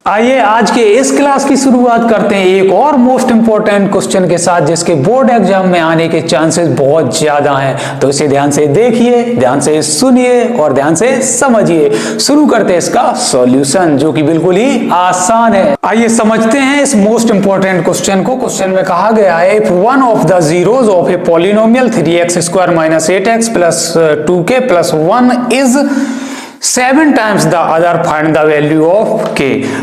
आइए आज के इस क्लास की शुरुआत करते हैं एक और मोस्ट इंपोर्टेंट क्वेश्चन के साथ, जिसके बोर्ड एग्जाम में आने के चांसेस बहुत ज्यादा हैं। तो इसे ध्यान से देखिए, ध्यान से सुनिए और ध्यान से समझिए। शुरू करते हैं इसका सॉल्यूशन, जो कि बिल्कुल ही आसान है। आइए समझते हैं इस मोस्ट इंपोर्टेंट क्वेश्चन को। क्वेश्चन में कहा गया है, if one of the zeros of a polynomial 3x² - 8x + 2k + 1 is 7 times the other, find the value of k।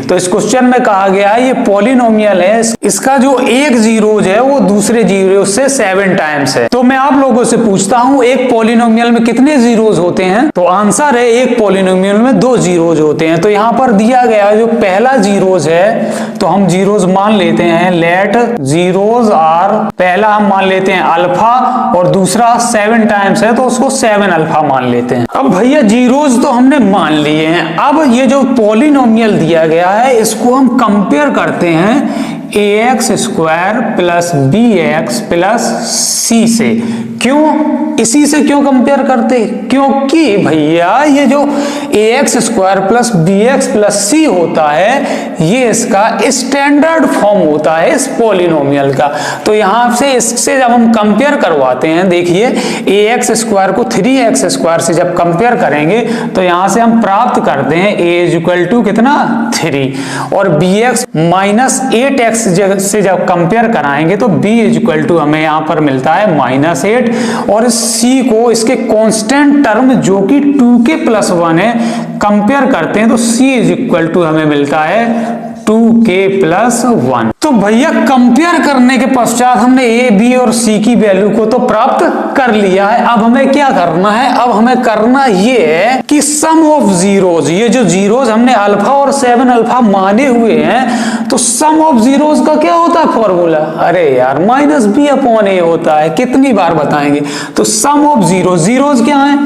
तो इस क्वेश्चन में कहा गया है ये पॉलिनोमियल है, इसका जो एक जीरोज है वो दूसरे जीरोज से 7 टाइम्स है। तो मैं आप लोगों से पूछता हूं, एक पॉलिनोमियल में कितने जीरोज होते हैं? तो आंसर है एक पॉलिनोमियल में 2 जीरोज होते हैं। तो यहां पर दिया गया जो पहला जीरोज है, तो हम जीरोज मान लेते हैं, लेट जीरोज आर, पहला हम मान लेते हैं अल्फा और दूसरा 7 टाइम्स है तो उसको 7 अल्फा मान लेते हैं। अब भैया जीरोज तो हमने मान लिए हैं, अब ये जो पॉलिनोमियल दिया गया है इसको हम कंपेयर करते हैं ax² + bx + c से। क्यों इसी से क्यों कंपेयर करते? क्योंकि भैया ये जो ax² + bx + c होता है ये इसका स्टैंडर्ड फॉर्म होता है इस पॉलिनोमियल का। तो यहां से इससे जब हम कंपेयर करवाते हैं, देखिए ax² को 3x² से जब कंपेयर करेंगे तो यहां से हम प्राप्त करते हैं a = कितना 3 और bx - 8x से जब कंपेयर कराएंगे तो b = हमें यहां पर मिलता है -8 और c को इसके कांस्टेंट टर्म जो कि 2k + 1 है कंपेयर करते हैं तो c = हमें मिलता है 2k + 1। तो भैया कंपेयर करने के पश्चात हमने a, b और c की वैल्यू को तो प्राप्त कर लिया है। अब हमें क्या करना है? अब हमें करना ये है कि सम ऑफ जीरोज, ये जो जीरोज हमने अल्फा और 7 अल्फा माने हुए हैं, तो सम ऑफ जीरोज का क्या होता है फॉर्मूला? अरे यार -b/a होता है। कितनी बार बताएंगे? तो सम ऑफ जीरोज क्या है?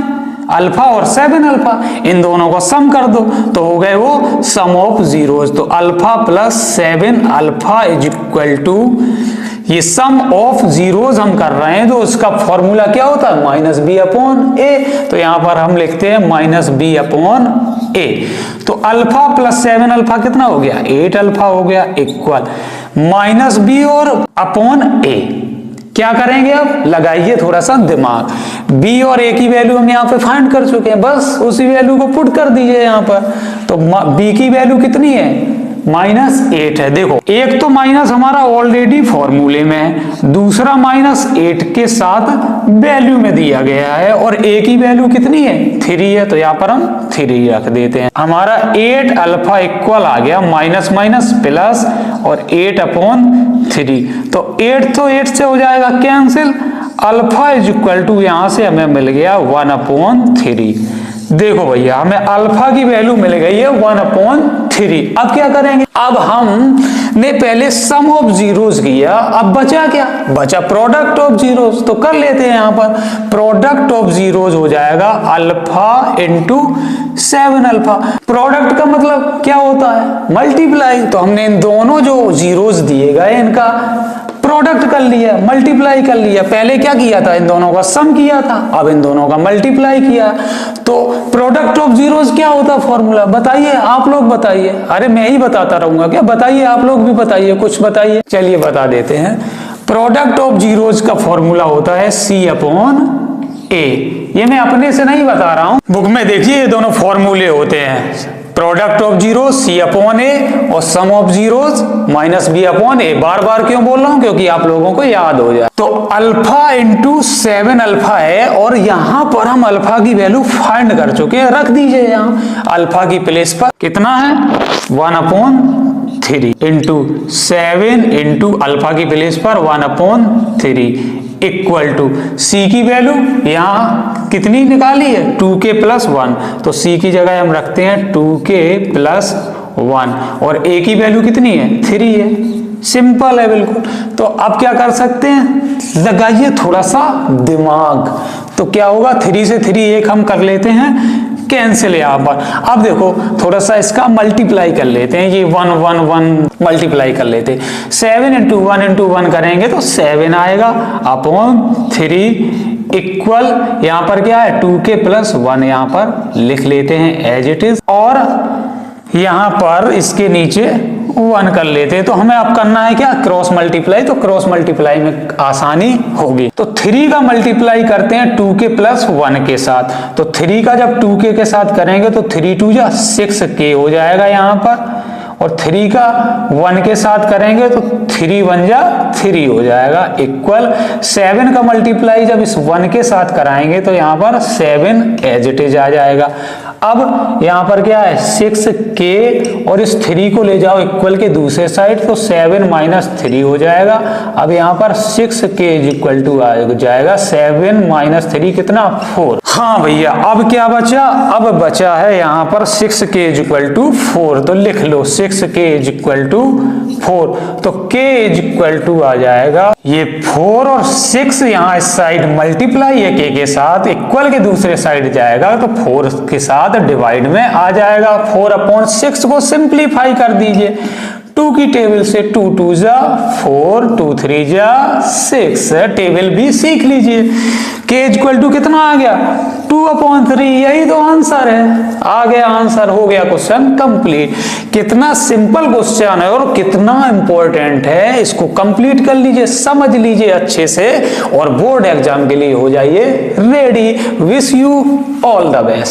अल्फा और 7 अल्फा, इन दोनों को सम कर दो तो हो गए वो सम ऑफ जीरोज। तो अल्फा + 7 अल्फा = ये सम ऑफ जीरोज हम कर रहे हैं तो उसका फॉर्मूला क्या होता है? -b/a। तो यहां पर हम लिखते हैं -b/a। तो अल्फा + 7 अल्फा कितना हो गया? 8 अल्फा हो गया, इक्वल -b और /a। क्या करेंगे? अब लगाइए थोड़ा सा दिमाग। b और a की वैल्यू हम यहाँ पे फाइंड कर चुके हैं, बस उसी वैल्यू को पुट कर दीजिए यहाँ पर। तो b की वैल्यू कितनी है? -8 है। देखो एक तो माइनस हमारा ऑलरेडी फॉर्मूले में है, दूसरा -8 के साथ वैल्यू में दिया गया है और a की वैल्यू कितनी है? 3 है। तो यहाँ पर हम 3 रख देते हैं। हमारा 8 अल्फा इक्वल आ गया माइनस प्लस और 8/3। तो 8 तो 8 से हो जाएगा कैंसिल। अल्फा = यहां से हमें मिल गया 1/3। देखो भैया हमें अल्फा की वैल्यू मिल गई है 1/3। अब क्या करेंगे? अब हमने पहले सम ऑफ जीरोज किया, अब बचा क्या? बचा प्रोडक्ट ऑफ जीरोज। तो कर लेते हैं यहाँ पर। प्रोडक्ट ऑफ जीरोज हो जाएगा अल्फा × 7 अल्फा। प्रोडक्ट का मतलब क्या होता है? मल्टीप्लाई। तो हमने इन दोनों जो जीरोज दिए गए इनका प्रोडक्ट कर लिया, मल्टीप्लाई कर लिया। पहले क्या किया था? इन दोनों का सम किया था, अब इन दोनों का मल्टीप्लाई किया। तो प्रोडक्ट ऑफ जीरोज क्या होता है फॉर्मूला? बताइए, आप लोग बताइए। अरे मैं ही बताता रहूंगा क्या? बताइए, आप लोग भी बताइए, कुछ बताइए। चलिए बता देते हैं। प्रोडक्ट ऑफ जीरोज का फॉर्मूला होता है c/a। ये मैं अपने से नहीं बता रहा हूं, बुक में देखिए ये दोनों फॉर्मूले होते हैं। प्रोडक्ट ऑफ जीरोज c/a और सम ऑफ जीरोज -b/a। बार बार क्यों बोल रहा हूं? क्योंकि आप लोगों को याद हो जाए। तो अल्फा × 7 अल्फा है और यहां पर हम अल्फा की वैल्यू फाइंड कर चुके हैं। रख दीजिए यहां अल्फा की प्लेस पर। कितना है? 1/3 × 7 × अल्फा की प्लेस पर 1/3 इक्वल टू c की वैल्यू यहां कितनी निकाली है? 2k + 1। तो c की जगह हम रखते हैं 2k + 1 और a की वैल्यू कितनी है? 3 है। सिंपल है बिल्कुल। तो अब क्या कर सकते हैं? लगाइए थोड़ा सा दिमाग। तो क्या होगा? 3 से 3 एक हम कर लेते हैं, कैंसिल यहाँ पर। अब देखो थोड़ा सा इसका मल्टीप्लाई कर लेते हैं, ये 1 1 1 मल्टीप्लाई कर लेते हैं। 7 × 1 × 1 करेंगे तो 7 आएगा /3 इक्वल यहाँ पर क्या है? 2k + 1 यहाँ पर लिख लेते हैं एज इट इज। और यहाँ पर इसके नीचे 1 कर लेते हैं। तो हमें अब करना है क्या, क्रॉस मल्टीप्लाई। तो क्रॉस मल्टीप्लाई में आसानी होगी। तो 3 का मल्टीप्लाई करते हैं 2k प्लस 1 के साथ। तो 3 का जब 2k के साथ करेंगे तो 3 2 जा 6k हो जाएगा यहाँ पर, और 3 का 1 के साथ करेंगे तो 3 1 जा 3 हो जाएगा, इक्वल 7 का मल्टीप्लाई जब इस 1 के साथ कराएंगे तो यहाँ पर 7 एज इट इज आ जाएगा। अब यहाँ पर क्या है 6k, और इस 3 को ले जाओ इक्वल के दूसरे साइड तो 7 माइनस 3 हो जाएगा। अब यहाँ पर 6k इज इक्वल टू आ जाएगा 7 माइनस 3 कितना 4। हाँ भैया, अब क्या बचा, अब बचा है यहाँ पर 6k इज इक्वल टू 4। तो लिख लो 6k इज इक्वल टू 4। तो k इज इक्वल टू आ जाएगा ये 4 और 6 यहाँ इस साइड मल्टीप्लाई है k के साथ, इक्वल के दूसरे साइड जाएगा तो 4 के साथ डिवाइड में आ जाएगा। 4/6 को सिंप्लीफाई कर दीजिए 2 की टेबल से, 2 2 जा 4, 2 3 जा 6, टेबल भी सीख लीजिए। k इक्वल टू कितना आ गया 2/3, यही तो आंसर है, आ गया आंसर, हो गया क्वेश्चन कंप्लीट। कितना सिंपल क्वेश्चन है और कितना इंपॉर्टेंट है, इसको कंप्लीट कर लीजिए, समझ लीजिए अच्छे से और बोर्ड एग्जाम के लिए हो जाइए ready. Wish you all the best.